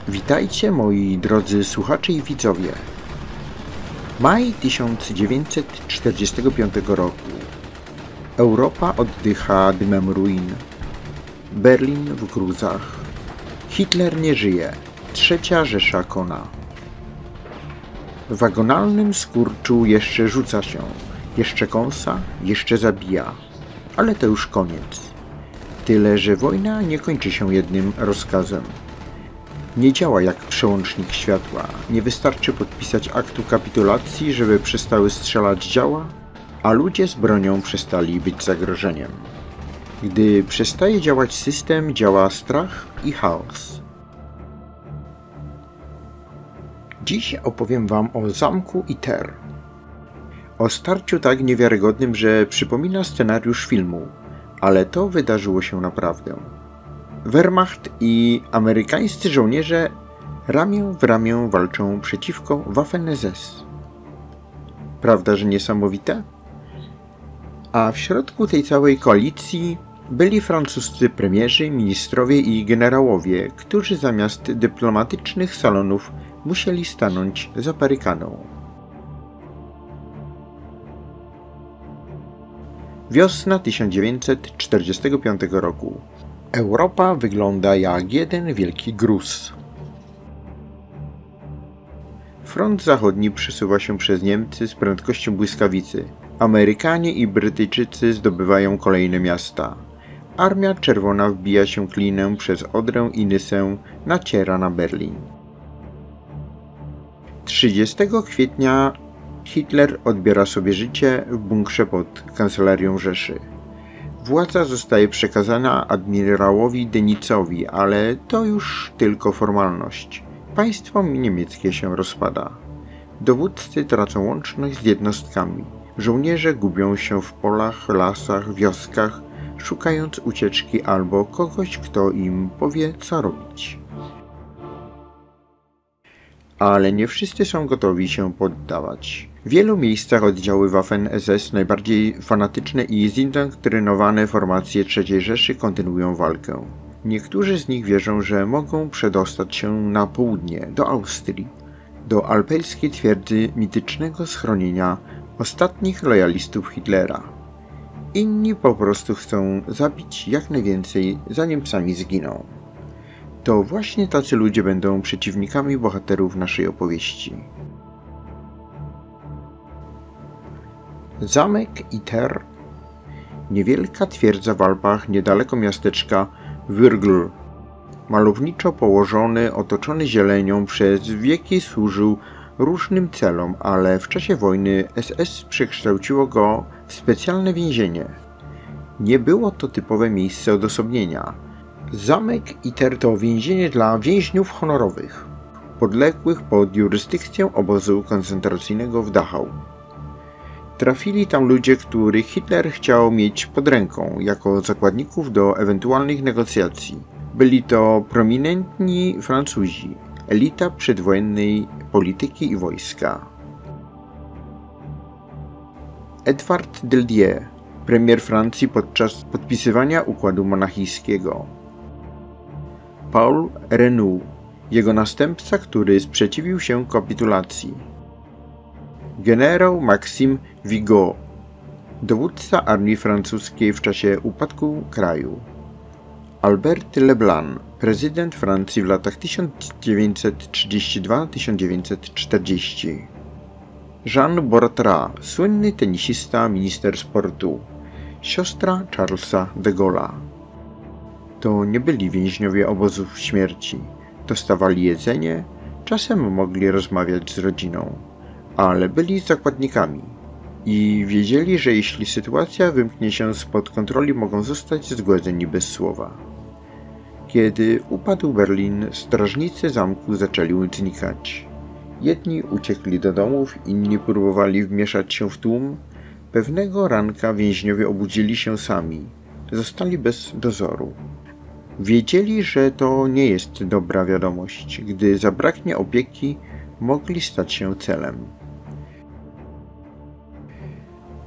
Witajcie moi drodzy słuchacze i widzowie. Maj 1945 roku. Europa oddycha dymem ruin. Berlin w gruzach. Hitler nie żyje. Trzecia Rzesza kona. W wagonalnym skurczu jeszcze rzuca się. Jeszcze kąsa, jeszcze zabija. Ale to już koniec. Tyle, że wojna nie kończy się jednym rozkazem. Nie działa jak przełącznik światła. Nie wystarczy podpisać aktu kapitulacji, żeby przestały strzelać działa, a ludzie z bronią przestali być zagrożeniem. Gdy przestaje działać system, działa strach i chaos. Dziś opowiem wam o zamku Iter. O starciu tak niewiarygodnym, że przypomina scenariusz filmu, ale to wydarzyło się naprawdę. Wehrmacht i amerykańscy żołnierze ramię w ramię walczą przeciwko Waffen-SS. Prawda, że niesamowite? A w środku tej całej koalicji byli francuscy premierzy, ministrowie i generałowie, którzy zamiast dyplomatycznych salonów musieli stanąć za barykadą. Wiosna 1945 roku. Europa wygląda jak jeden wielki gruz. Front zachodni przesuwa się przez Niemcy z prędkością błyskawicy. Amerykanie i Brytyjczycy zdobywają kolejne miasta. Armia Czerwona wbija się klinem przez Odrę i Nysę, naciera na Berlin. 30 kwietnia Hitler odbiera sobie życie w bunkrze pod kancelarią Rzeszy. Władza zostaje przekazana admirałowi Denizowi, ale to już tylko formalność. Państwo niemieckie się rozpada. Dowódcy tracą łączność z jednostkami. Żołnierze gubią się w polach, lasach, wioskach, szukając ucieczki albo kogoś, kto im powie, co robić. Ale nie wszyscy są gotowi się poddawać. W wielu miejscach oddziały Waffen-SS, najbardziej fanatyczne i zindoktrynowane formacje III Rzeszy kontynuują walkę. Niektórzy z nich wierzą, że mogą przedostać się na południe, do Austrii, do alpejskiej twierdzy mitycznego schronienia ostatnich lojalistów Hitlera. Inni po prostu chcą zabić jak najwięcej, zanim sami zginą. To właśnie tacy ludzie będą przeciwnikami bohaterów naszej opowieści. Zamek Iter, niewielka twierdza w Alpach niedaleko miasteczka Würgl. Malowniczo położony, otoczony zielenią, przez wieki służył różnym celom, ale w czasie wojny SS przekształciło go w specjalne więzienie. Nie było to typowe miejsce odosobnienia. Zamek Iter to więzienie dla więźniów honorowych, podległych pod jurysdykcję obozu koncentracyjnego w Dachau. Trafili tam ludzie, których Hitler chciał mieć pod ręką jako zakładników do ewentualnych negocjacji. Byli to prominentni Francuzi, elita przedwojennej polityki i wojska. Edward Daladier, premier Francji podczas podpisywania układu monachijskiego. Paul Reynaud, jego następca, który sprzeciwił się kapitulacji. Generał Maxime Vigo, dowódca armii francuskiej w czasie upadku kraju. Albert Leblanc, prezydent Francji w latach 1932-1940. Jean Boratra, słynny tenisista, minister sportu. Siostra Charlesa de Gaulle'a. To nie byli więźniowie obozów śmierci. Dostawali jedzenie, czasem mogli rozmawiać z rodziną, ale byli zakładnikami i wiedzieli, że jeśli sytuacja wymknie się spod kontroli, mogą zostać zgładzeni bez słowa. Kiedy upadł Berlin, strażnicy zamku zaczęli znikać. Jedni uciekli do domów, inni próbowali wmieszać się w tłum. Pewnego ranka więźniowie obudzili się sami. Zostali bez dozoru. Wiedzieli, że to nie jest dobra wiadomość. Gdy zabraknie opieki, mogli stać się celem.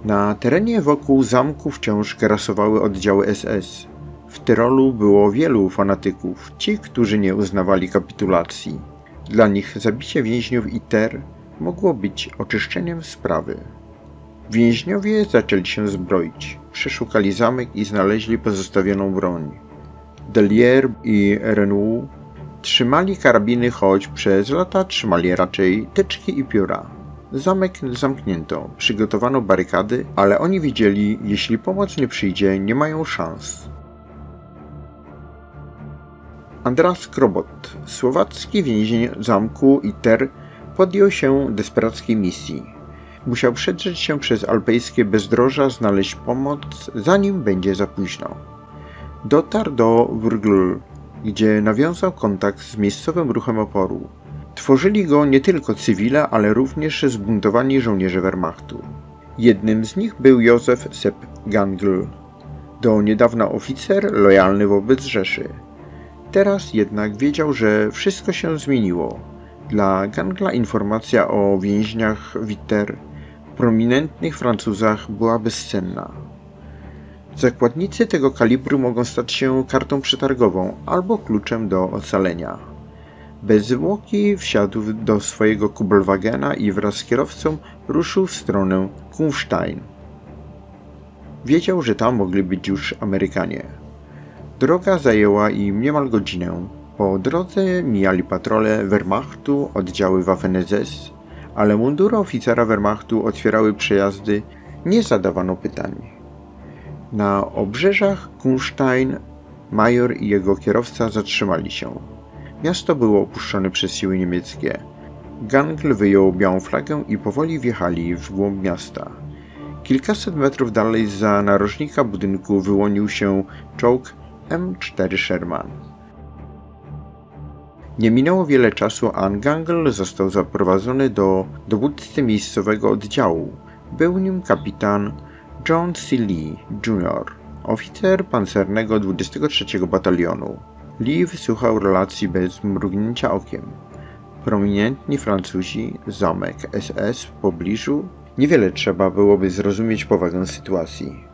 Na terenie wokół zamku wciąż grasowały oddziały SS. W W Tyrolu było wielu fanatyków, ci, którzy nie uznawali kapitulacji. Dla nich zabicie więźniów ITER mogło być oczyszczeniem sprawy. Więźniowie zaczęli się zbroić, przeszukali zamek i znaleźli pozostawioną broń. Delier i Renaud trzymali karabiny, choć przez lata trzymali raczej teczki i pióra. Zamek zamknięto, przygotowano barykady, ale oni wiedzieli, jeśli pomoc nie przyjdzie, nie mają szans. Andras Krobot, słowacki więzień zamku ITER, podjął się desperackiej misji. Musiał przedrzeć się przez alpejskie bezdroża, znaleźć pomoc, zanim będzie za późno. Dotarł do Wrgl, gdzie nawiązał kontakt z miejscowym ruchem oporu. Tworzyli go nie tylko cywile, ale również zbuntowani żołnierze Wehrmachtu. Jednym z nich był Józef Sepp Gangl, do niedawna oficer lojalny wobec Rzeszy. Teraz jednak wiedział, że wszystko się zmieniło. Dla Gangla informacja o więźniach w ITER, prominentnych Francuzach, była bezcenna. Zakładnicy tego kalibru mogą stać się kartą przetargową albo kluczem do ocalenia. Bez zwłoki wsiadł do swojego Kubelwagena i wraz z kierowcą ruszył w stronę Kufstein. Wiedział, że tam mogli być już Amerykanie. Droga zajęła im niemal godzinę. Po drodze mijali patrole Wehrmachtu, oddziały Waffen-SS, ale mundury oficera Wehrmachtu otwierały przejazdy, nie zadawano pytań. Na obrzeżach Kufstein major i jego kierowca zatrzymali się. Miasto było opuszczone przez siły niemieckie. Gangl wyjął białą flagę i powoli wjechali w głąb miasta. Kilkaset metrów dalej zza narożnika budynku wyłonił się czołg M4 Sherman. Nie minęło wiele czasu, a Gangl został zaprowadzony do dowódcy miejscowego oddziału. Był nim kapitan John C. Lee Jr., oficer pancernego 23 Batalionu. Lee wysłuchał relacji bez mrugnięcia okiem. Prominentni Francuzi, zamek SS w pobliżu. Niewiele trzeba byłoby zrozumieć powagę sytuacji.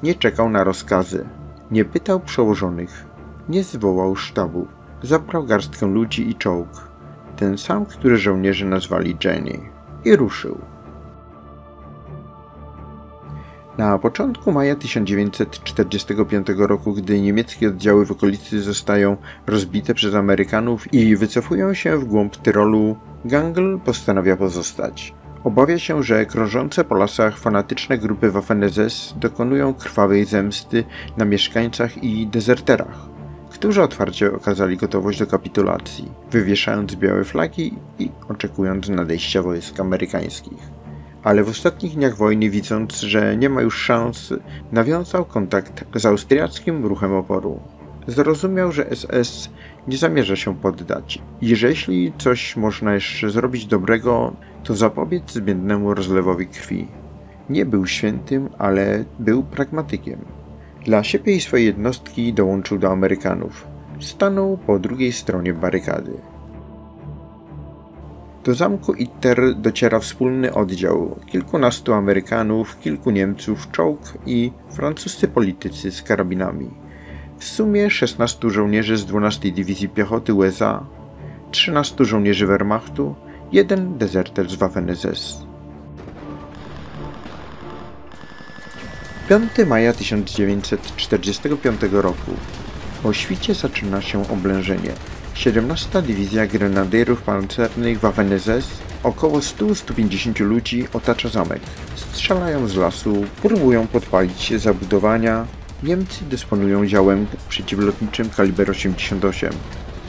Nie czekał na rozkazy. Nie pytał przełożonych. Nie zwołał sztabu. Zabrał garstkę ludzi i czołg. Ten sam, który żołnierze nazwali Jenny. I ruszył. Na początku maja 1945 roku, gdy niemieckie oddziały w okolicy zostają rozbite przez Amerykanów i wycofują się w głąb Tyrolu, Gangl postanawia pozostać. Obawia się, że krążące po lasach fanatyczne grupy Waffen-SS dokonują krwawej zemsty na mieszkańcach i dezerterach, którzy otwarcie okazali gotowość do kapitulacji, wywieszając białe flagi i oczekując nadejścia wojsk amerykańskich. Ale w ostatnich dniach wojny, widząc, że nie ma już szans, nawiązał kontakt z austriackim ruchem oporu. Zrozumiał, że SS nie zamierza się poddać i że jeśli coś można jeszcze zrobić dobrego, to zapobiec zbędnemu rozlewowi krwi. Nie był świętym, ale był pragmatykiem. Dla siebie i swojej jednostki dołączył do Amerykanów. Stanął po drugiej stronie barykady. Do zamku ITER dociera wspólny oddział, kilkunastu Amerykanów, kilku Niemców, czołg i francuscy politycy z karabinami. W sumie 16 żołnierzy z 12 Dywizji Piechoty USA, 13 żołnierzy Wehrmachtu, jeden dezerter z Waffen-SS. 5 maja 1945 roku. O świcie zaczyna się oblężenie. 17. Dywizja Grenadierów Pancernych Waffen-SS, około 100-150 ludzi otacza zamek. Strzelają z lasu, próbują podpalić zabudowania. Niemcy dysponują działem przeciwlotniczym kaliber 88.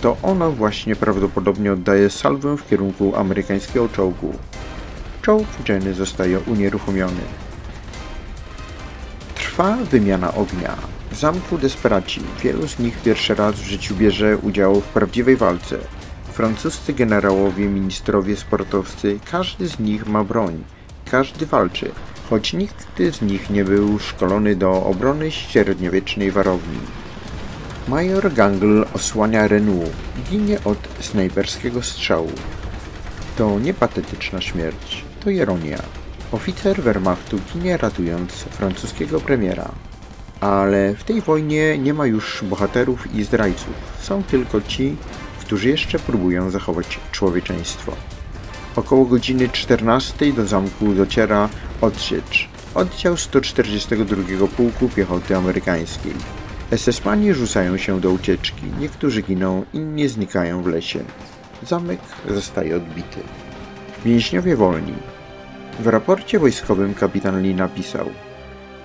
To ono właśnie prawdopodobnie oddaje salwę w kierunku amerykańskiego czołgu. Czołg Jenny zostaje unieruchomiony. Trwa wymiana ognia. W zamku desperaci, wielu z nich pierwszy raz w życiu bierze udział w prawdziwej walce. Francuscy generałowie, ministrowie, sportowcy, każdy z nich ma broń, każdy walczy, choć nikt z nich nie był szkolony do obrony średniowiecznej warowni. Major Gangl osłania Renaud, ginie od snajperskiego strzału. To nie patetyczna śmierć, to ironia. Oficer Wehrmachtu ginie ratując francuskiego premiera. Ale w tej wojnie nie ma już bohaterów i zdrajców. Są tylko ci, którzy jeszcze próbują zachować człowieczeństwo. Około godziny 14 do zamku dociera odsiecz. Oddział 142 Pułku Piechoty Amerykańskiej. SS-mani rzucają się do ucieczki. Niektórzy giną, inni znikają w lesie. Zamek zostaje odbity. Więźniowie wolni. W raporcie wojskowym kapitan Lee napisał: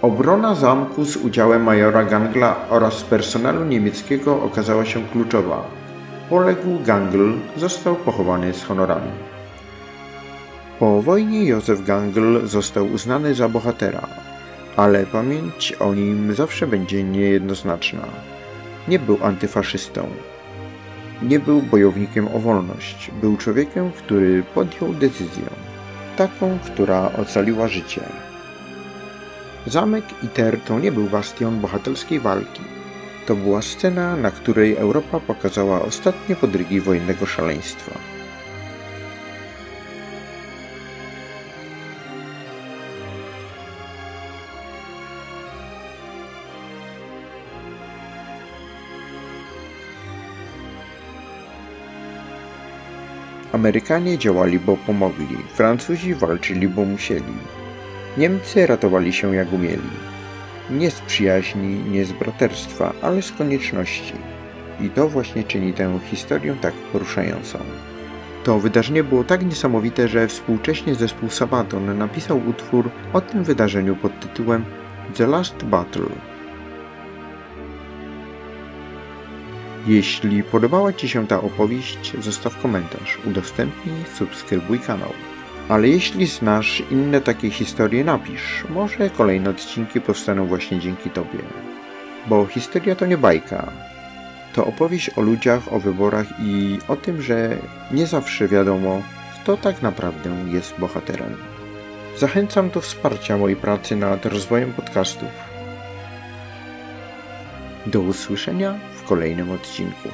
obrona zamku z udziałem majora Gangla oraz personelu niemieckiego okazała się kluczowa. Poległ Gangl, został pochowany z honorami. Po wojnie Józef Gangl został uznany za bohatera, ale pamięć o nim zawsze będzie niejednoznaczna. Nie był antyfaszystą. Nie był bojownikiem o wolność. Był człowiekiem, który podjął decyzję. Taką, która ocaliła życie. Zamek Iter to nie był bastion bohaterskiej walki. To była scena, na której Europa pokazała ostatnie podrygi wojennego szaleństwa. Amerykanie działali, bo pomogli. Francuzi walczyli, bo musieli. Niemcy ratowali się jak umieli. Nie z przyjaźni, nie z braterstwa, ale z konieczności. I to właśnie czyni tę historię tak poruszającą. To wydarzenie było tak niesamowite, że współcześnie zespół Sabaton napisał utwór o tym wydarzeniu pod tytułem The Last Battle. Jeśli podobała Ci się ta opowieść, zostaw komentarz, udostępnij, subskrybuj kanał. Ale jeśli znasz inne takie historie, napisz. Może kolejne odcinki powstaną właśnie dzięki Tobie. Bo historia to nie bajka. To opowieść o ludziach, o wyborach i o tym, że nie zawsze wiadomo, kto tak naprawdę jest bohaterem. Zachęcam do wsparcia mojej pracy nad rozwojem podcastów. Do usłyszenia w kolejnym odcinku.